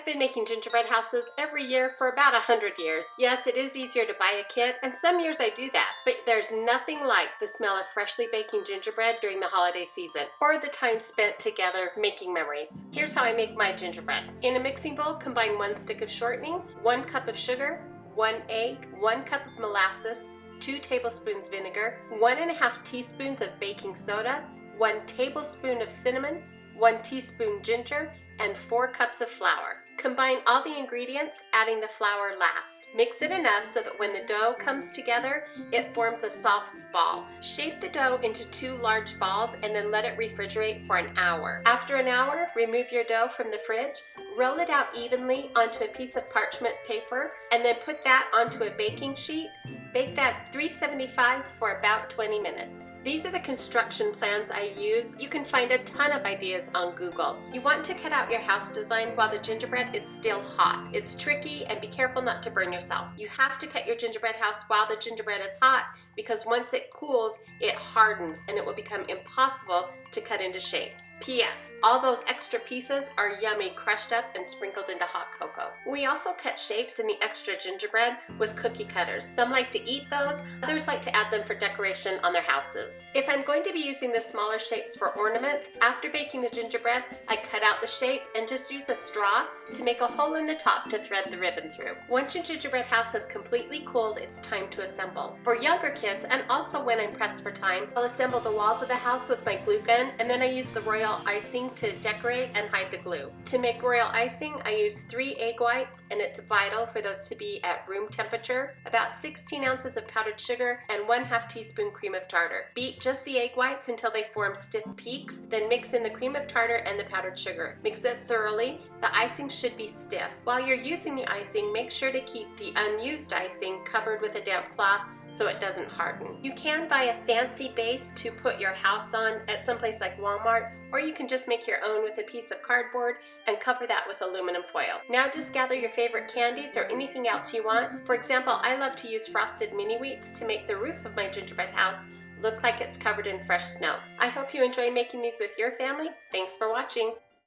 been making gingerbread houses every year for about 100 years. Yes, it is easier to buy a kit, and some years I do that, but there's nothing like the smell of freshly baking gingerbread during the holiday season, or the time spent together making memories. Here's how I make my gingerbread. In a mixing bowl, combine 1 stick of shortening, 1 cup of sugar, 1 egg, 1 cup of molasses, 2 tablespoons vinegar, 1½ teaspoons of baking soda, 1 tablespoon of cinnamon, 1 teaspoon ginger, and 4 cups of flour. Combine all the ingredients, adding the flour last. Mix it enough so that when the dough comes together, it forms a soft ball. Shape the dough into 2 large balls and then let it refrigerate for an hour. After an hour, remove your dough from the fridge, roll it out evenly onto a piece of parchment paper, and then put that onto a baking sheet. Bake that at 375 for about 20 minutes. These are the construction plans I use. You can find a ton of ideas on Google. You want to cut out your house design while the gingerbread is still hot. It's tricky, and be careful not to burn yourself. You have to cut your gingerbread house while the gingerbread is hot, because once it cools, it hardens and it will become impossible to cut into shapes. P.S. All those extra pieces are yummy, crushed up and sprinkled into hot cocoa. We also cut shapes in the extra gingerbread with cookie cutters. Some like to eat those, others like to add them for decoration on their houses. If I'm going to be using the smaller shapes for ornaments, after baking the gingerbread, I cut out the shape and just use a straw to make a hole in the top to thread the ribbon through. Once your gingerbread house has completely cooled, it's time to assemble. For younger kids, and also when I'm pressed for time, I'll assemble the walls of the house with my glue gun, and then I use the royal icing to decorate and hide the glue. To make royal icing, I use 3 egg whites, and it's vital for those to be at room temperature, about 16 ounces of powdered sugar, and 1/2 teaspoon cream of tartar. Beat just the egg whites until they form stiff peaks, then mix in the cream of tartar and the powdered sugar. Mix it thoroughly. The icing should be stiff. While you're using the icing, make sure to keep the unused icing covered with a damp cloth so it doesn't harden. You can buy a fancy base to put your house on at someplace like Walmart, or you can just make your own with a piece of cardboard and cover that with aluminum foil. Now just gather your favorite candies or anything else you want. For example, I love to use frosted mini wheats to make the roof of my gingerbread house look like it's covered in fresh snow. I hope you enjoy making these with your family. Thanks for watching.